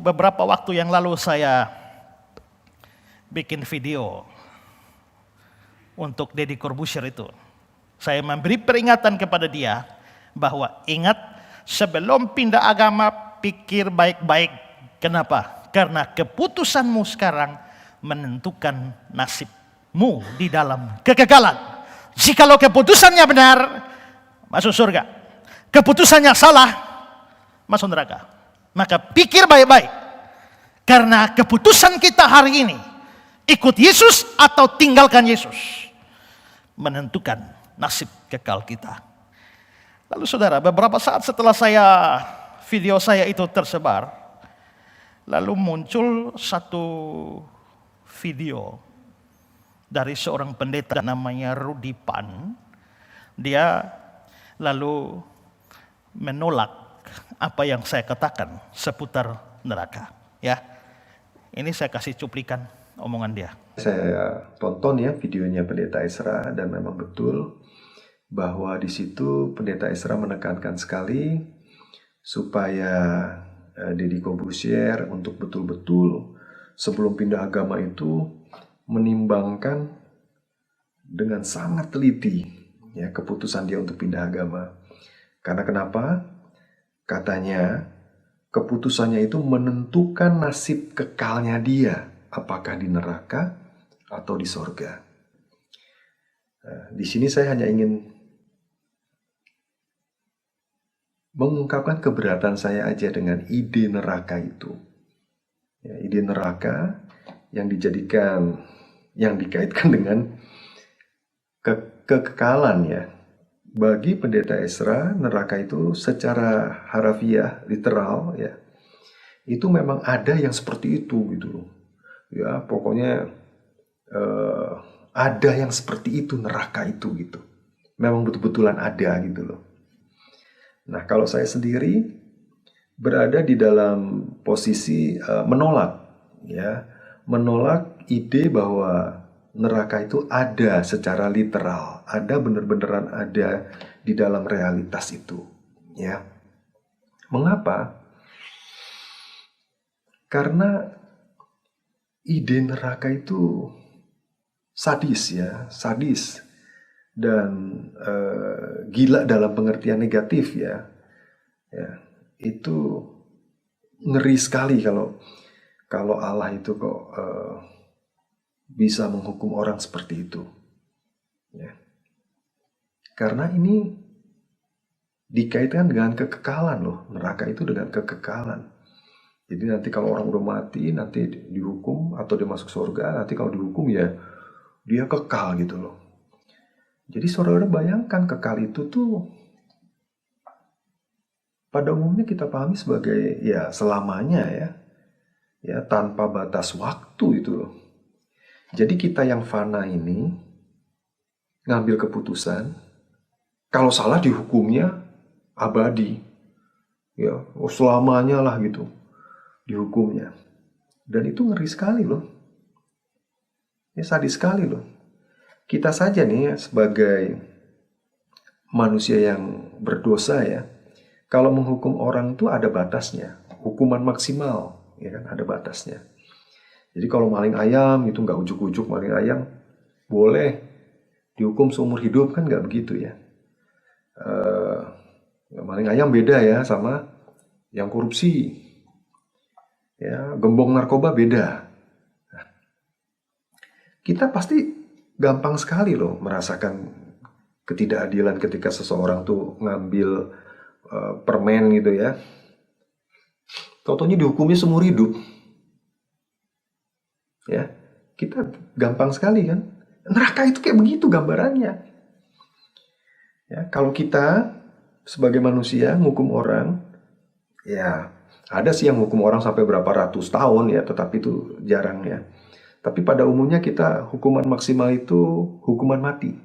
beberapa waktu yang lalu saya bikin video untuk Deddy Corbuzier itu. Saya memberi peringatan kepada dia bahwa ingat, sebelum pindah agama pikir baik-baik. Kenapa? Karena keputusanmu sekarang menentukan nasibmu di dalam kekekalan. Jikalau keputusannya benar, masuk surga. Keputusannya salah, masuk neraka. Maka pikir baik-baik. Karena keputusan kita hari ini, ikut Yesus atau tinggalkan Yesus, menentukan nasib kekal kita. Lalu saudara, beberapa saat setelah video saya itu tersebar, lalu muncul satu video dari seorang pendeta namanya Rudy Pan. Dia lalu menolak apa yang saya katakan seputar neraka. Ya, ini saya kasih cuplikan omongan dia. Saya tonton ya videonya Pendeta Ezra, dan memang betul bahwa di situ Pendeta Ezra menekankan sekali supaya Deddy Corbuzier untuk betul-betul sebelum pindah agama itu menimbangkan dengan sangat teliti ya keputusan dia untuk pindah agama. Karena kenapa? Katanya keputusannya itu menentukan nasib kekalnya dia, apakah di neraka atau di sorga. Nah, di sini saya hanya ingin mengungkapkan keberatan saya aja dengan ide neraka itu. Ya, ide neraka yang dikaitkan dengan kekekalan ya. Bagi Pendeta Ezra, neraka itu secara harafiah, literal ya, itu memang ada yang seperti itu gitu. Ya, pokoknya ada yang seperti itu neraka itu gitu. Memang betul-betulan ada gitu loh. Nah, kalau saya sendiri berada di dalam posisi menolak ide bahwa neraka itu ada secara literal, ada benar-benaran ada di dalam realitas itu, ya. Mengapa? Karena ide neraka itu sadis dan gila dalam pengertian negatif ya. Itu ngeri sekali kalau Allah itu kok bisa menghukum orang seperti itu ya. Karena ini dikaitkan dengan kekekalan loh, neraka itu dengan kekekalan. Jadi nanti kalau orang udah mati, nanti dihukum atau dia masuk surga, nanti kalau dihukum ya dia kekal gitu loh. Jadi saudara bayangkan, kekal itu tuh pada umumnya kita pahami sebagai ya selamanya ya tanpa batas waktu itu loh. Jadi kita yang fana ini ngambil keputusan, kalau salah dihukumnya abadi, ya selamanya lah gitu dihukumnya. Dan itu ngeri sekali loh, ya sadis sekali loh. Kita saja nih sebagai manusia yang berdosa ya, kalau menghukum orang itu ada batasnya, hukuman maksimal ya kan, ada batasnya. Jadi kalau maling ayam itu nggak ujuk-ujuk maling ayam boleh dihukum seumur hidup, kan nggak begitu ya. Maling ayam beda ya sama yang korupsi, ya gembong narkoba beda. Nah, kita pasti gampang sekali loh merasakan ketidakadilan ketika seseorang tuh ngambil permen gitu ya, tau-taunya dihukumnya seumur hidup. Ya, kita gampang sekali kan. Neraka itu kayak begitu gambarannya. Ya, kalau kita sebagai manusia ngukum orang, ya ada sih yang ngukum orang sampai berapa ratus tahun ya, tetapi itu jarang ya. Tapi pada umumnya kita hukuman maksimal itu hukuman mati.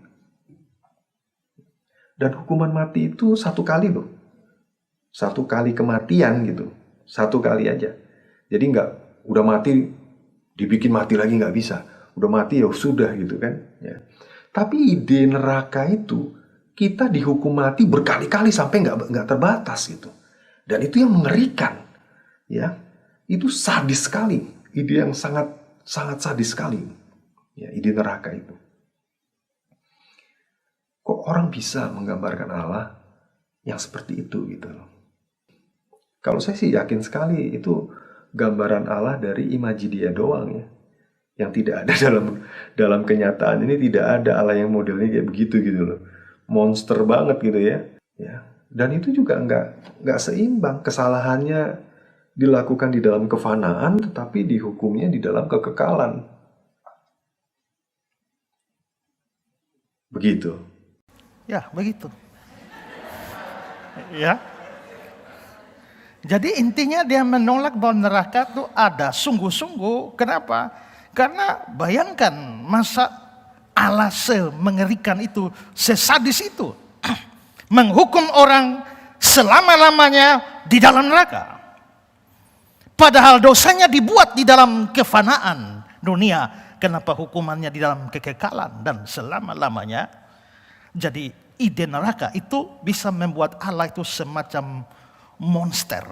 Dan hukuman mati itu satu kali loh. Satu kali kematian gitu. Satu kali aja. Jadi nggak udah mati dibikin mati lagi, nggak bisa. Udah mati ya sudah gitu kan ya. Tapi ide neraka itu kita dihukum mati berkali-kali sampai nggak terbatas gitu. Dan itu yang mengerikan ya. Itu sadis sekali, ide yang sangat sadis sekali. Ya, ide neraka itu. Kok orang bisa menggambarkan Allah yang seperti itu gitu loh. Kalau saya sih yakin sekali itu gambaran Allah dari imaji dia doang ya. Yang tidak ada dalam kenyataan ini, tidak ada Allah yang modelnya kayak begitu gitu loh. Monster banget gitu ya. Ya. Dan itu juga nggak seimbang. Kesalahannya dilakukan di dalam kefanaan, tetapi dihukumnya di dalam kekekalan. Begitu. Ya, begitu. Ya. Jadi intinya dia menolak bahwa neraka itu ada sungguh-sungguh. Kenapa? Karena bayangkan masa Allah semengerikan itu, sesadis itu. Menghukum orang selama-lamanya di dalam neraka. Padahal dosanya dibuat di dalam kefanaan dunia. Kenapa hukumannya di dalam kekekalan dan selama-lamanya? Jadi ide neraka itu bisa membuat Allah itu semacam monster.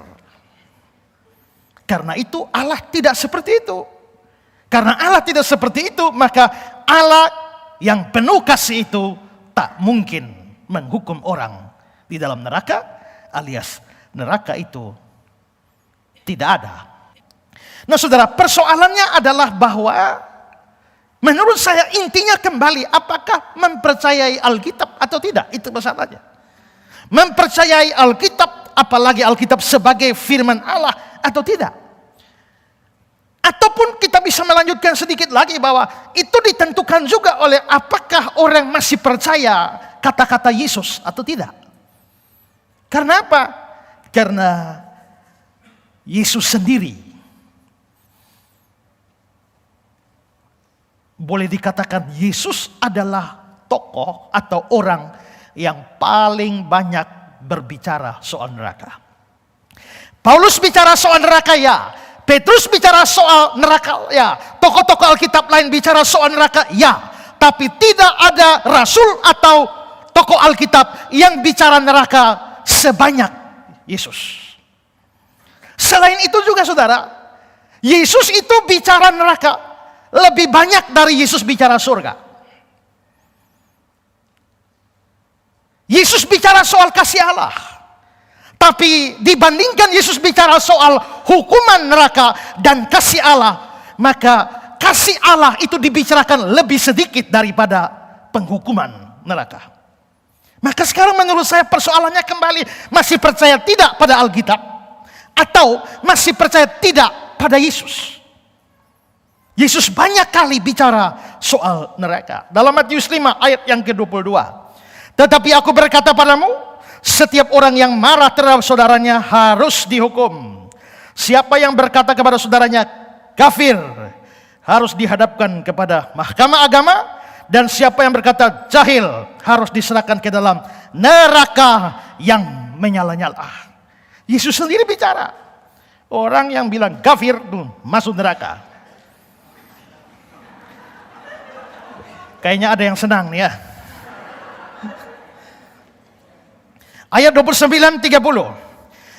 Karena itu Allah tidak seperti itu. Karena Allah tidak seperti itu, maka Allah yang penuh kasih itu tak mungkin menghukum orang di dalam neraka, alias neraka itu tidak ada. Nah saudara, persoalannya adalah bahwa menurut saya intinya kembali apakah mempercayai Alkitab atau tidak, itu masalahnya. Mempercayai Alkitab, apalagi Alkitab sebagai firman Allah atau tidak. Ataupun kita bisa melanjutkan sedikit lagi bahwa itu ditentukan juga oleh apakah orang masih percaya kata-kata Yesus atau tidak. Karena apa? Karena Yesus sendiri boleh dikatakan Yesus adalah tokoh atau orang yang paling banyak berbicara soal neraka. Paulus bicara soal neraka ya, Petrus bicara soal neraka ya, tokoh-tokoh Alkitab lain bicara soal neraka ya, tapi tidak ada rasul atau tokoh Alkitab yang bicara neraka sebanyak Yesus. Selain itu juga saudara, Yesus itu bicara neraka lebih banyak dari Yesus bicara surga. Yesus bicara soal kasih Allah. Tapi dibandingkan Yesus bicara soal hukuman neraka dan kasih Allah, maka kasih Allah itu dibicarakan lebih sedikit daripada penghukuman neraka. Maka sekarang menurut saya persoalannya kembali, masih percaya tidak pada Alkitab? Atau masih percaya tidak pada Yesus? Yesus banyak kali bicara soal neraka. Dalam Matius 5 ayat yang ke-22. Tetapi aku berkata padamu, setiap orang yang marah terhadap saudaranya harus dihukum. Siapa yang berkata kepada saudaranya kafir, harus dihadapkan kepada mahkamah agama. Dan siapa yang berkata jahil, harus diserahkan ke dalam neraka yang menyala-nyala. Yesus sendiri bicara. Orang yang bilang kafir masuk neraka. Kayaknya ada yang senang nih ya. Ayat 29-30.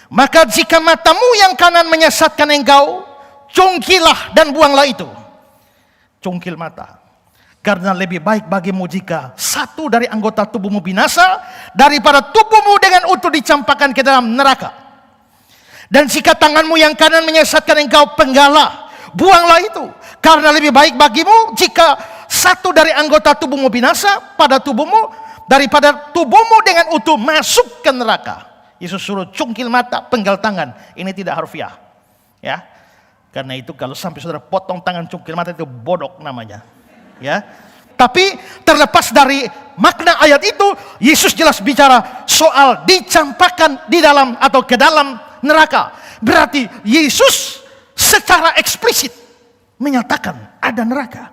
Maka jika matamu yang kanan menyesatkan engkau, cungkilah dan buanglah itu. Cungkil mata. Karena lebih baik bagimu jika satu dari anggota tubuhmu binasa, daripada tubuhmu dengan utuh dicampakkan ke dalam neraka. Dan jika tanganmu yang kanan menyesatkan engkau, penggalah, buanglah itu. Karena lebih baik bagimu jika satu dari anggota tubuhmu binasa pada tubuhmu, daripada tubuhmu dengan utuh masuk ke neraka. Yesus suruh cungkil mata, penggal tangan. Ini tidak harfiah. Ya. Karena itu kalau sampai saudara potong tangan cungkil mata itu bodok namanya. Ya. Tapi terlepas dari makna ayat itu, Yesus jelas bicara soal dicampakkan di dalam atau ke dalam neraka. Berarti Yesus secara eksplisit menyatakan ada neraka.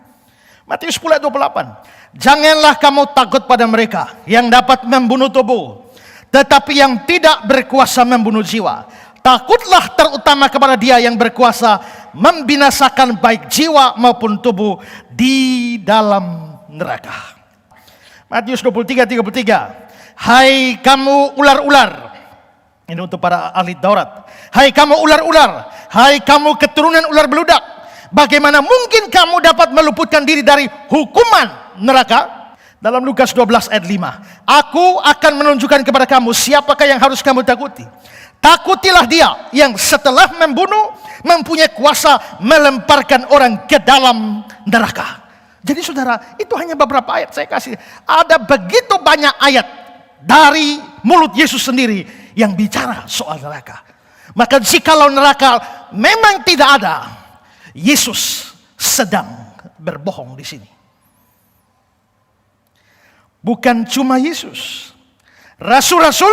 Matius 10:28. Janganlah kamu takut pada mereka yang dapat membunuh tubuh, tetapi yang tidak berkuasa membunuh jiwa. Takutlah terutama kepada Dia yang berkuasa membinasakan baik jiwa maupun tubuh di dalam neraka. Matius 23:33. Hai kamu ular-ular. Ini untuk para ahli Taurat. Hai kamu ular-ular, hai kamu keturunan ular beludak, bagaimana mungkin kamu dapat meluputkan diri dari hukuman neraka? Dalam Lukas 12 ayat 5, aku akan menunjukkan kepada kamu siapakah yang harus kamu takuti. Takutilah dia yang setelah membunuh mempunyai kuasa melemparkan orang ke dalam neraka. Jadi saudara, itu hanya beberapa ayat saya kasih. Ada begitu banyak ayat dari mulut Yesus sendiri yang bicara soal neraka. Maka jikalau neraka memang tidak ada, Yesus sedang berbohong di sini. Bukan cuma Yesus, rasul-rasul,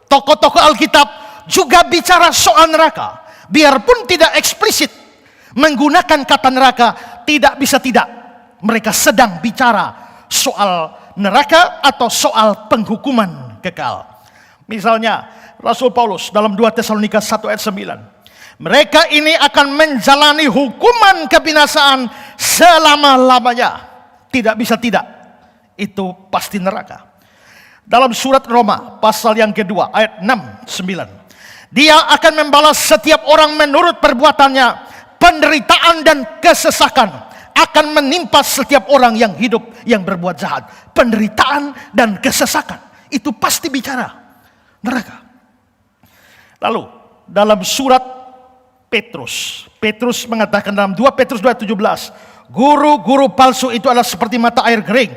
tokoh-tokoh Alkitab juga bicara soal neraka. Biarpun tidak eksplisit menggunakan kata neraka, tidak bisa tidak. Mereka sedang bicara soal neraka atau soal penghukuman kekal. Misalnya Rasul Paulus dalam 2 Tesalonika 1 ayat 9. Mereka ini akan menjalani hukuman kebinasaan selama-lamanya. Tidak bisa tidak. Itu pasti neraka. Dalam surat Roma pasal yang kedua ayat 6-9. Dia akan membalas setiap orang menurut perbuatannya. Penderitaan dan kesesakan akan menimpa setiap orang yang hidup yang berbuat jahat. Penderitaan dan kesesakan. Itu pasti bicara neraka. Lalu dalam surat Petrus mengatakan dalam 2 Petrus 2:17, guru-guru palsu itu adalah seperti mata air kering,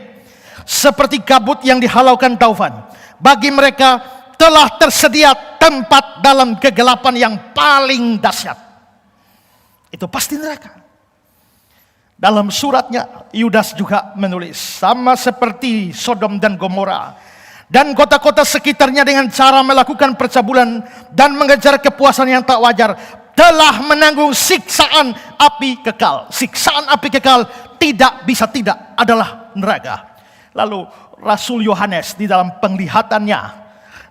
seperti kabut yang dihalaukan taufan. Bagi mereka telah tersedia tempat dalam kegelapan yang paling dahsyat. Itu pasti neraka. Dalam suratnya Yudas juga menulis, sama seperti Sodom dan Gomora dan kota-kota sekitarnya, dengan cara melakukan percabulan dan mengejar kepuasan yang tak wajar, telah menanggung siksaan api kekal. Siksaan api kekal tidak bisa tidak adalah neraka. Lalu Rasul Yohanes di dalam penglihatannya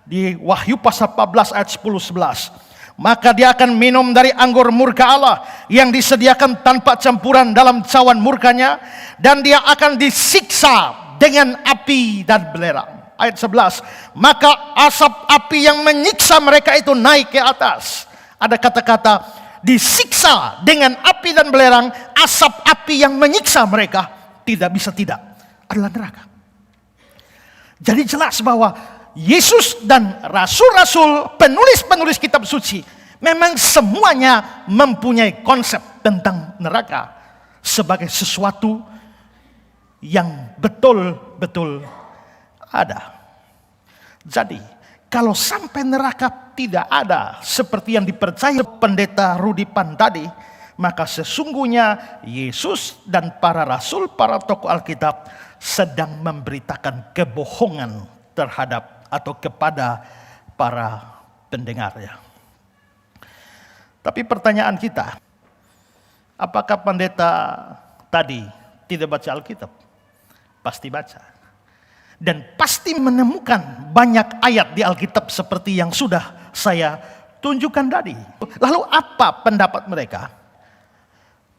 di Wahyu pasal 14 ayat 10-11, maka dia akan minum dari anggur murka Allah yang disediakan tanpa campuran dalam cawan murkanya, dan dia akan disiksa dengan api dan belerang. Ayat 11, maka asap api yang menyiksa mereka itu naik ke atas. Ada kata-kata disiksa dengan api dan belerang, asap api yang menyiksa mereka, tidak bisa tidak adalah neraka. Jadi jelas bahwa Yesus dan rasul-rasul, penulis-penulis kitab suci, memang semuanya mempunyai konsep tentang neraka sebagai sesuatu yang betul-betul ada. Jadi, kalau sampai neraka tidak ada seperti yang dipercaya pendeta Rudi Pan tadi, maka sesungguhnya Yesus dan para rasul, para tokoh Alkitab sedang memberitakan kebohongan terhadap atau kepada para pendengarnya. Tapi pertanyaan kita, apakah pendeta tadi tidak baca Alkitab? Pasti baca. Dan pasti menemukan banyak ayat di Alkitab seperti yang sudah saya tunjukkan tadi. Lalu apa pendapat mereka?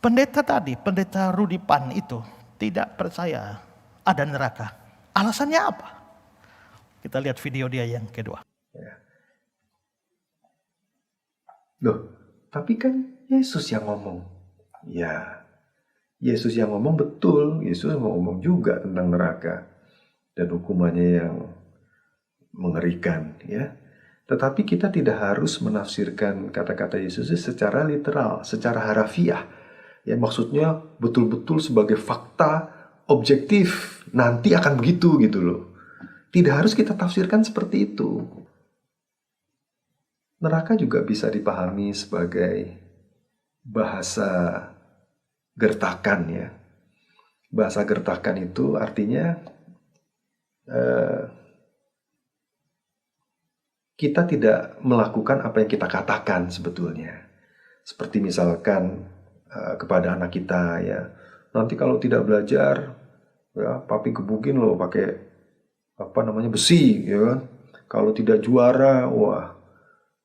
Pendeta tadi, pendeta Rudi Pan itu tidak percaya ada neraka. Alasannya apa? Kita lihat video dia yang kedua. Loh, tapi kan Yesus yang ngomong. Ya, Yesus yang ngomong betul. Yesus ngomong juga tentang neraka dan hukumannya yang mengerikan, ya. Tetapi kita tidak harus menafsirkan kata-kata Yesus secara literal, secara harafiah. Ya, maksudnya betul-betul sebagai fakta objektif, nanti akan begitu gitu loh. Tidak harus kita tafsirkan seperti itu. Neraka juga bisa dipahami sebagai bahasa gertakan, ya. Bahasa gertakan itu artinya kita tidak melakukan apa yang kita katakan sebetulnya. Seperti misalkan kepada anak kita, ya, nanti kalau tidak belajar, ya, papi gebukin loh pakai besi, ya kan. Kalau tidak juara, wah,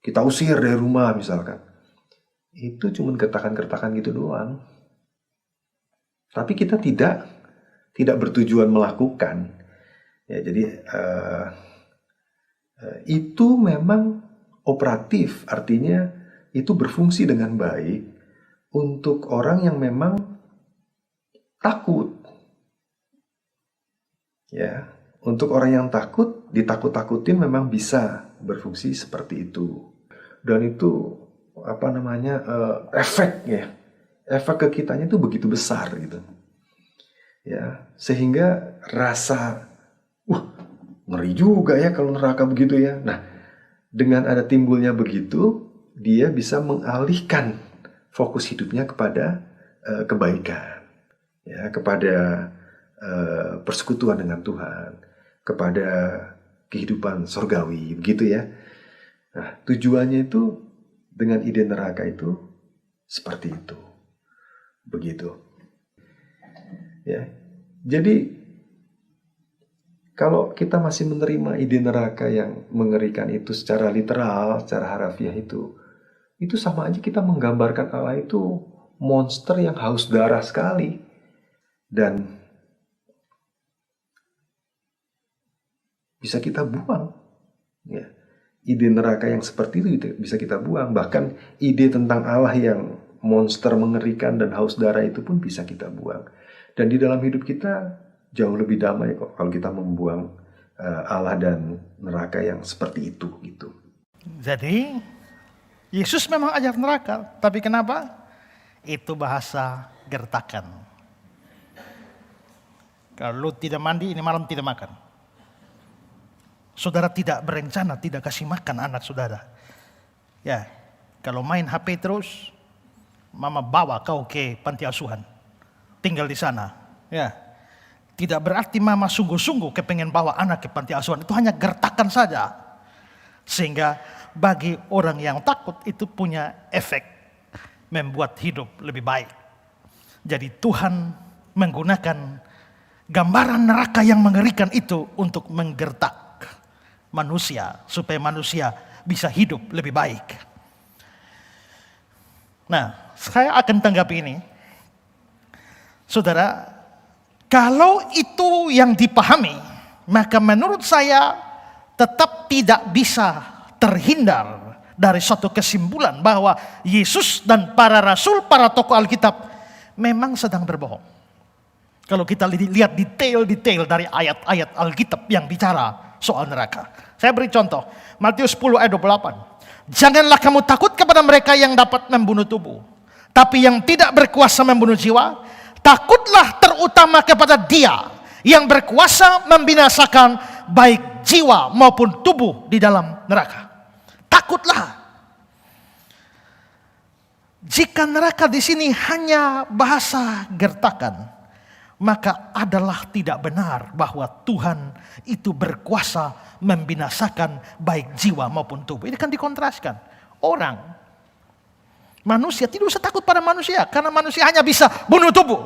kita usir dari rumah misalkan. Itu cuma gertakan-gertakan gitu doang. Tapi kita tidak bertujuan melakukan. Ya, jadi itu memang operatif, artinya itu berfungsi dengan baik untuk orang yang memang takut. Ya, untuk orang yang takut, ditakut-takutin memang bisa berfungsi seperti itu. Dan itu efek ke kitanya itu begitu besar gitu. Ya, sehingga rasa ngeri juga ya kalau neraka begitu ya. Nah, dengan ada timbulnya begitu, dia bisa mengalihkan fokus hidupnya kepada kebaikan, ya, kepada persekutuan dengan Tuhan, kepada kehidupan surgawi, begitu ya. Nah, tujuannya itu dengan ide neraka itu seperti itu, begitu. Ya, jadi kalau kita masih menerima ide neraka yang mengerikan itu secara literal, secara harafiah itu sama aja kita menggambarkan Allah itu monster yang haus darah sekali. Dan bisa kita buang. Ya. Ide neraka yang seperti itu bisa kita buang. Bahkan ide tentang Allah yang monster mengerikan dan haus darah itu pun bisa kita buang. Dan di dalam hidup kita jauh lebih damai kok kalau kita membuang Allah dan neraka yang seperti itu gitu. Jadi Yesus memang ajar neraka, tapi kenapa? Itu bahasa gertakan. Kalau lu tidak mandi, ini malam tidak makan. Saudara tidak berencana, tidak kasih makan anak saudara. Ya, kalau main HP terus, mama bawa kau ke panti asuhan. Tinggal di sana. Ya, tidak berarti mama sungguh-sungguh kepengen bawa anak ke panti asuhan. Itu hanya gertakan saja. Sehingga bagi orang yang takut itu punya efek membuat hidup lebih baik. Jadi Tuhan menggunakan gambaran neraka yang mengerikan itu untuk menggertak manusia supaya manusia bisa hidup lebih baik. Nah, saya akan tanggapi ini. Saudara, kalau itu yang dipahami, maka menurut saya tetap tidak bisa terhindar dari suatu kesimpulan bahwa Yesus dan para rasul, para tokoh Alkitab memang sedang berbohong. Kalau kita lihat detail-detail dari ayat-ayat Alkitab yang bicara soal neraka. Saya beri contoh, Matius 10 ayat 28. Janganlah kamu takut kepada mereka yang dapat membunuh tubuh, tapi yang tidak berkuasa membunuh jiwa. Takutlah terutama kepada Dia yang berkuasa membinasakan baik jiwa maupun tubuh di dalam neraka. Takutlah. Jika neraka di sini hanya bahasa gertakan, maka adalah tidak benar bahwa Tuhan itu berkuasa membinasakan baik jiwa maupun tubuh. Ini kan dikontraskan. Orang, manusia tidak usah takut pada manusia, karena manusia hanya bisa bunuh tubuh.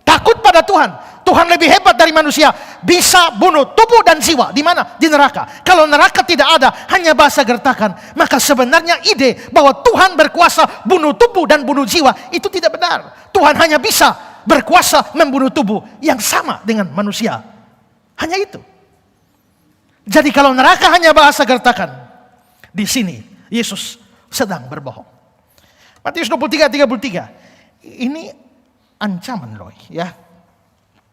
Takut pada Tuhan. Tuhan lebih hebat dari manusia. Bisa bunuh tubuh dan jiwa. Di mana? Di neraka. Kalau neraka tidak ada, hanya bahasa gertakan, maka sebenarnya ide bahwa Tuhan berkuasa bunuh tubuh dan bunuh jiwa, itu tidak benar. Tuhan hanya bisa berkuasa membunuh tubuh yang sama dengan manusia. Hanya itu. Jadi kalau neraka hanya bahasa gertakan, di sini Yesus sedang berbohong. Matius 23:33. Ini ancaman loh ya.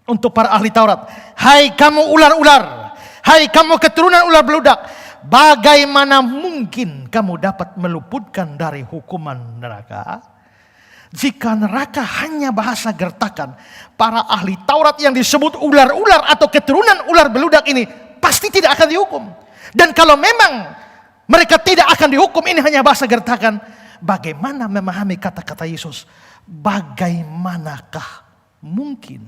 Untuk para ahli Taurat. Hai kamu ular-ular, hai kamu keturunan ular beludak, bagaimana mungkin kamu dapat meluputkan dari hukuman neraka? Jika neraka hanya bahasa gertakan, para ahli Taurat yang disebut ular-ular atau keturunan ular beludak ini pasti tidak akan dihukum. Dan kalau memang mereka tidak akan dihukum, ini hanya bahasa gertakan, bagaimana memahami kata-kata Yesus? Bagaimanakah mungkin?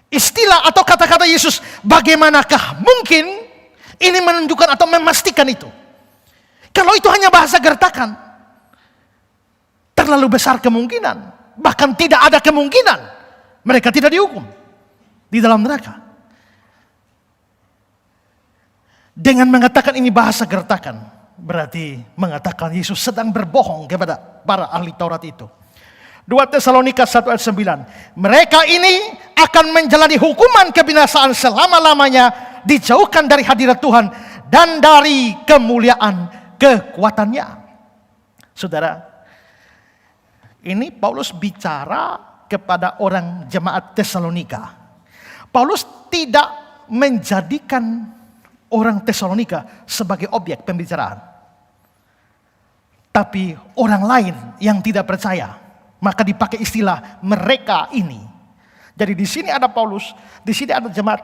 Istilah atau kata-kata Yesus, bagaimanakah mungkin, ini menunjukkan atau memastikan itu. Kalau itu hanya bahasa gertakan, terlalu besar kemungkinan, bahkan tidak ada kemungkinan mereka tidak dihukum di dalam neraka. Dengan mengatakan ini bahasa gertakan, berarti mengatakan Yesus sedang berbohong kepada para ahli Taurat itu. 2 Tesalonika 1 ayat 9. Mereka ini akan menjalani hukuman kebinasaan selama-lamanya, dijauhkan dari hadirat Tuhan dan dari kemuliaan kekuatannya. Saudara, ini Paulus bicara kepada orang jemaat Tesalonika. Paulus tidak menjadikan orang Tesalonika sebagai objek pembicaraan, tapi orang lain yang tidak percaya. Maka dipakai istilah mereka ini. Jadi di sini ada Paulus, di sini ada jemaat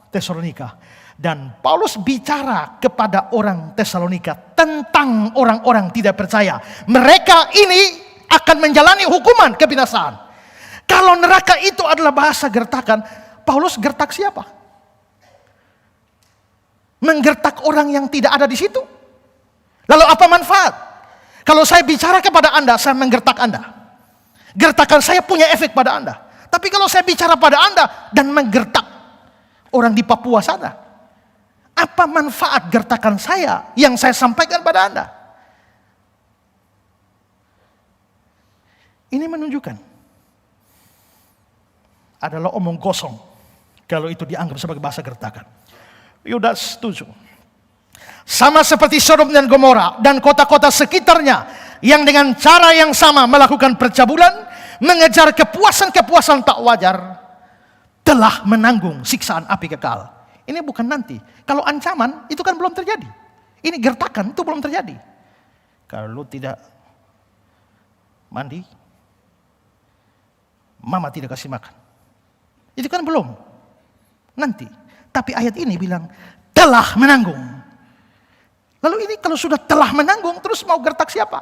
Tesalonika. Dan Paulus bicara kepada orang Tesalonika tentang orang-orang tidak percaya. Mereka ini akan menjalani hukuman kebinasaan. Kalau neraka itu adalah bahasa gertakan, Paulus gertak siapa? Menggertak orang yang tidak ada di situ. Lalu apa manfaat? Kalau saya bicara kepada Anda, saya menggertak Anda. Gertakan saya punya efek pada Anda. Tapi kalau saya bicara pada Anda dan menggertak orang di Papua sana, apa manfaat gertakan saya yang saya sampaikan pada Anda? Ini menunjukkan adalah omong kosong kalau itu dianggap sebagai bahasa gertakan. Yudas setuju. Sama seperti Sodom dan Gomora dan kota-kota sekitarnya yang dengan cara yang sama melakukan percabulan, mengejar kepuasan-kepuasan tak wajar, telah menanggung siksaan api kekal. Ini bukan nanti. Kalau ancaman itu kan belum terjadi. Ini gertakan itu belum terjadi. Kalau tidak mandi, mama tidak kasih makan. Itu kan belum. Nanti. Tapi ayat ini bilang telah menanggung. Lalu ini kalau sudah telah menanggung, terus mau gertak siapa?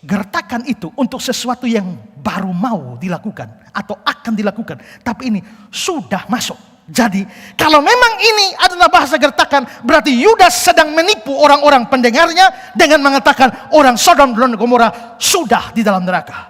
Gertakan itu untuk sesuatu yang baru mau dilakukan atau akan dilakukan, tapi ini sudah masuk. Jadi kalau memang ini adalah bahasa gertakan, berarti Yudas sedang menipu orang-orang pendengarnya dengan mengatakan orang Sodom dan Gomora sudah di dalam neraka.